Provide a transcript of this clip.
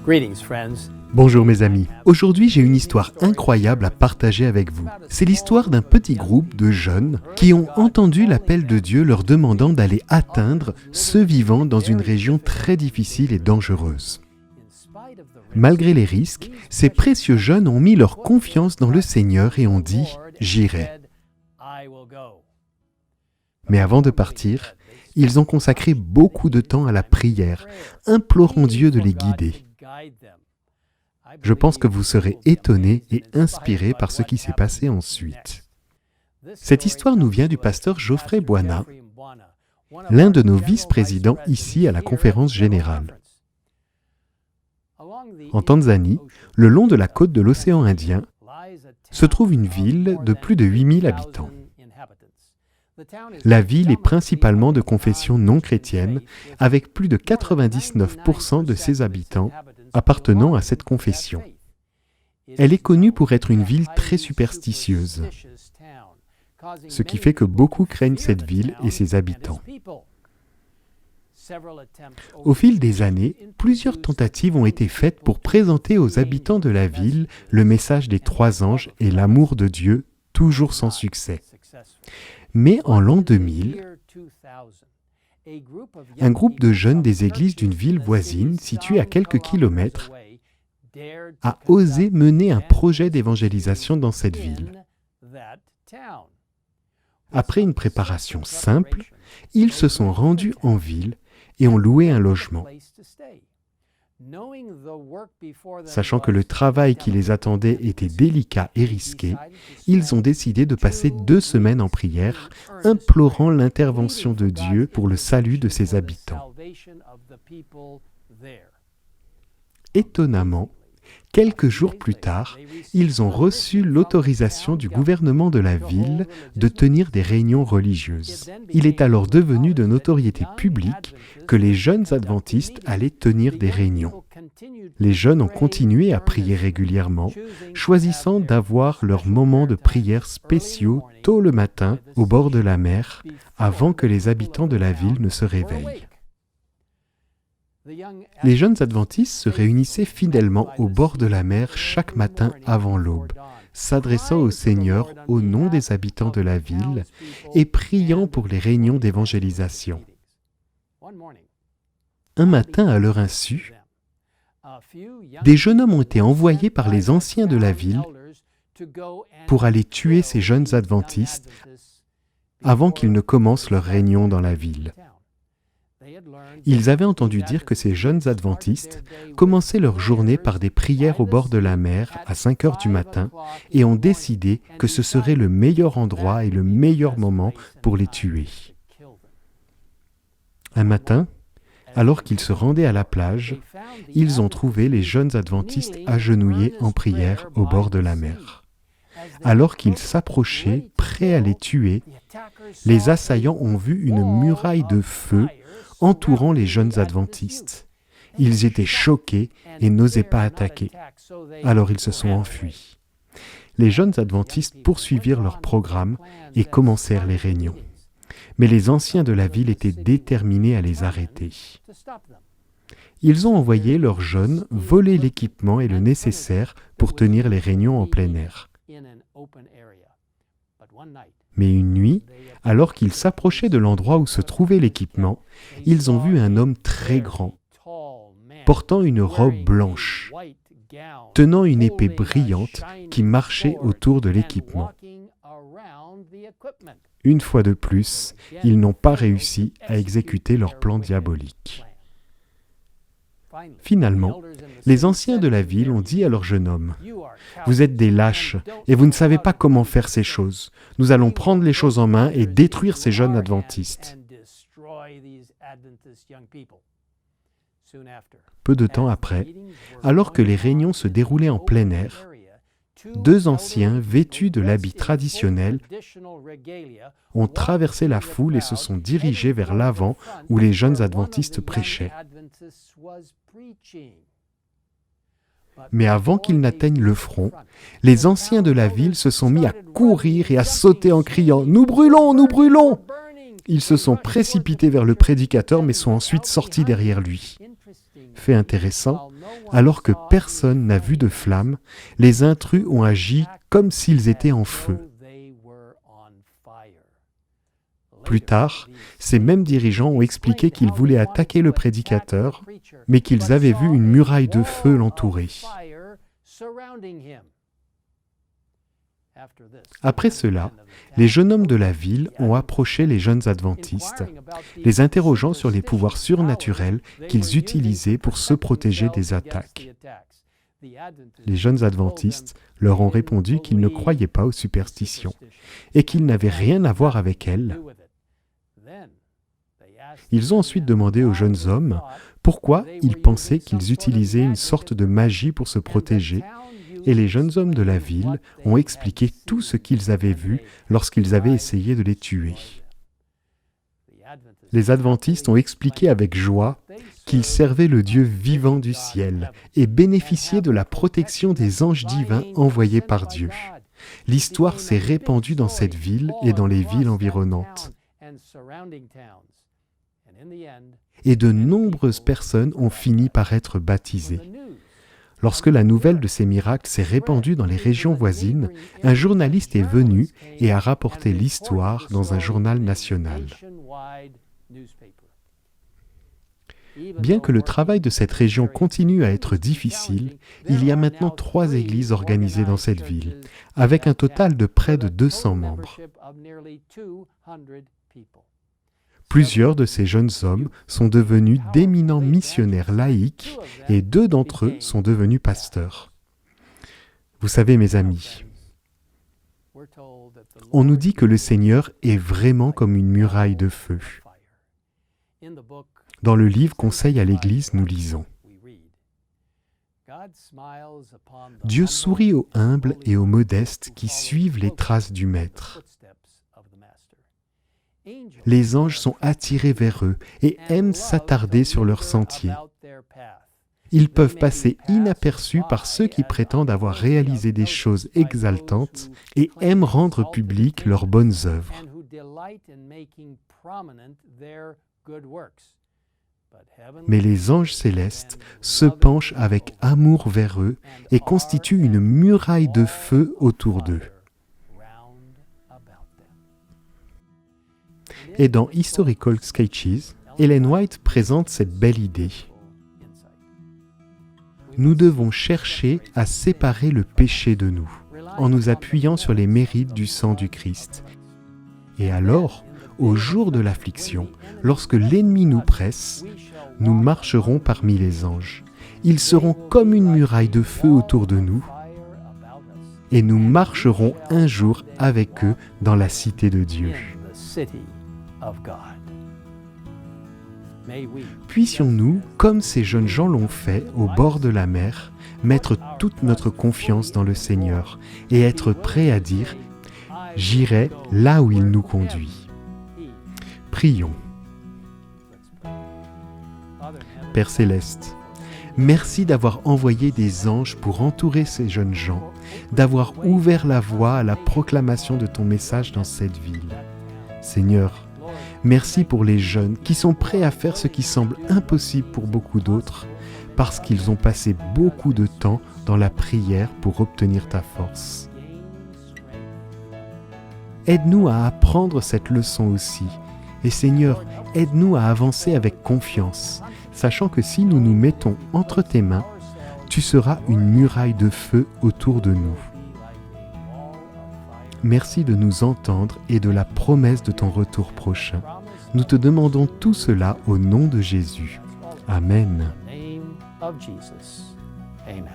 Greetings, friends. Bonjour mes amis, aujourd'hui j'ai une histoire incroyable à partager avec vous. C'est l'histoire d'un petit groupe de jeunes qui ont entendu l'appel de Dieu leur demandant d'aller atteindre ceux vivant dans une région très difficile et dangereuse. Malgré les risques, ces précieux jeunes ont mis leur confiance dans le Seigneur et ont dit « J'irai ». Mais avant de partir, ils ont consacré beaucoup de temps à la prière, implorant Dieu de les guider. Je pense que vous serez étonnés et inspirés par ce qui s'est passé ensuite. Cette histoire nous vient du pasteur Geoffrey Bwana, l'un de nos vice-présidents ici à la conférence générale. En Tanzanie, le long de la côte de l'océan Indien, se trouve une ville de plus de 8000 habitants. La ville est principalement de confession non chrétienne, avec plus de 99% de ses habitants appartenant à cette confession. Elle est connue pour être une ville très superstitieuse, ce qui fait que beaucoup craignent cette ville et ses habitants. Au fil des années, plusieurs tentatives ont été faites pour présenter aux habitants de la ville le message des 3 anges et l'amour de Dieu, toujours sans succès. Mais en l'an 2000, un groupe de jeunes des églises d'une ville voisine, située à quelques kilomètres, a osé mener un projet d'évangélisation dans cette ville. Après une préparation simple, ils se sont rendus en ville et ont loué un logement. Sachant que le travail qui les attendait était délicat et risqué, ils ont décidé de passer 2 semaines en prière, implorant l'intervention de Dieu pour le salut de ses habitants. Étonnamment, quelques jours plus tard, ils ont reçu l'autorisation du gouvernement de la ville de tenir des réunions religieuses. Il est alors devenu de notoriété publique que les jeunes adventistes allaient tenir des réunions. Les jeunes ont continué à prier régulièrement, choisissant d'avoir leurs moments de prière spéciaux tôt le matin au bord de la mer, avant que les habitants de la ville ne se réveillent. Les jeunes adventistes se réunissaient fidèlement au bord de la mer chaque matin avant l'aube, s'adressant au Seigneur au nom des habitants de la ville et priant pour les réunions d'évangélisation. Un matin, à leur insu, des jeunes hommes ont été envoyés par les anciens de la ville pour aller tuer ces jeunes adventistes avant qu'ils ne commencent leur réunion dans la ville. Ils avaient entendu dire que ces jeunes adventistes commençaient leur journée par des prières au bord de la mer à 5 heures du matin et ont décidé que ce serait le meilleur endroit et le meilleur moment pour les tuer. Un matin, alors qu'ils se rendaient à la plage, ils ont trouvé les jeunes adventistes agenouillés en prière au bord de la mer. Alors qu'ils s'approchaient, prêts à les tuer, les assaillants ont vu une muraille de feu entourant les jeunes adventistes. Ils étaient choqués et n'osaient pas attaquer. Alors ils se sont enfuis. Les jeunes adventistes poursuivirent leur programme et commencèrent les réunions. Mais les anciens de la ville étaient déterminés à les arrêter. Ils ont envoyé leurs jeunes voler l'équipement et le nécessaire pour tenir les réunions en plein air. Mais une nuit, alors qu'ils s'approchaient de l'endroit où se trouvait l'équipement, ils ont vu un homme très grand, portant une robe blanche, tenant une épée brillante qui marchait autour de l'équipement. Une fois de plus, ils n'ont pas réussi à exécuter leur plan diabolique. Finalement, les anciens de la ville ont dit à leur jeune homme « Vous êtes des lâches et vous ne savez pas comment faire ces choses. Nous allons prendre les choses en main et détruire ces jeunes adventistes. » Peu de temps après, alors que les réunions se déroulaient en plein air, 2 anciens vêtus de l'habit traditionnel ont traversé la foule et se sont dirigés vers l'avant où les jeunes adventistes prêchaient. Mais avant qu'ils n'atteignent le front, les anciens de la ville se sont mis à courir et à sauter en criant « Nous brûlons, nous brûlons !» Ils se sont précipités vers le prédicateur mais sont ensuite sortis derrière lui. Fait intéressant, alors que personne n'a vu de flamme, les intrus ont agi comme s'ils étaient en feu. Plus tard, ces mêmes dirigeants ont expliqué qu'ils voulaient attaquer le prédicateur, mais qu'ils avaient vu une muraille de feu l'entourer. Après cela, les jeunes hommes de la ville ont approché les jeunes adventistes, les interrogeant sur les pouvoirs surnaturels qu'ils utilisaient pour se protéger des attaques. Les jeunes adventistes leur ont répondu qu'ils ne croyaient pas aux superstitions et qu'ils n'avaient rien à voir avec elles. Ils ont ensuite demandé aux jeunes hommes pourquoi ils pensaient qu'ils utilisaient une sorte de magie pour se protéger, et les jeunes hommes de la ville ont expliqué tout ce qu'ils avaient vu lorsqu'ils avaient essayé de les tuer. Les adventistes ont expliqué avec joie qu'ils servaient le Dieu vivant du ciel et bénéficiaient de la protection des anges divins envoyés par Dieu. L'histoire s'est répandue dans cette ville et dans les villes environnantes. Et de nombreuses personnes ont fini par être baptisées. Lorsque la nouvelle de ces miracles s'est répandue dans les régions voisines, un journaliste est venu et a rapporté l'histoire dans un journal national. Bien que le travail de cette région continue à être difficile, il y a maintenant 3 églises organisées dans cette ville, avec un total de près de 200 membres. Plusieurs de ces jeunes hommes sont devenus d'éminents missionnaires laïcs et 2 d'entre eux sont devenus pasteurs. Vous savez, mes amis, on nous dit que le Seigneur est vraiment comme une muraille de feu. Dans le livre Conseil à l'Église, nous lisons « Dieu sourit aux humbles et aux modestes qui suivent les traces du Maître. Les anges sont attirés vers eux et aiment s'attarder sur leur sentier. Ils peuvent passer inaperçus par ceux qui prétendent avoir réalisé des choses exaltantes et aiment rendre publiques leurs bonnes œuvres. Mais les anges célestes se penchent avec amour vers eux et constituent une muraille de feu autour d'eux. » Et dans Historical Sketches, Ellen White présente cette belle idée. Nous devons chercher à séparer le péché de nous, en nous appuyant sur les mérites du sang du Christ. Et alors, au jour de l'affliction, lorsque l'ennemi nous presse, nous marcherons parmi les anges. Ils seront comme une muraille de feu autour de nous, et nous marcherons un jour avec eux dans la cité de Dieu. Puissions-nous, comme ces jeunes gens l'ont fait au bord de la mer, mettre toute notre confiance dans le Seigneur et être prêts à dire « J'irai là où il nous conduit ». Prions. Père Céleste, merci d'avoir envoyé des anges pour entourer ces jeunes gens, d'avoir ouvert la voie à la proclamation de ton message dans cette ville. Seigneur, merci pour les jeunes qui sont prêts à faire ce qui semble impossible pour beaucoup d'autres, parce qu'ils ont passé beaucoup de temps dans la prière pour obtenir ta force. Aide-nous à apprendre cette leçon aussi, et Seigneur, aide-nous à avancer avec confiance, sachant que si nous nous mettons entre tes mains, tu seras une muraille de feu autour de nous. Merci de nous entendre et de la promesse de ton retour prochain. Nous te demandons tout cela au nom de Jésus. Amen. Amen.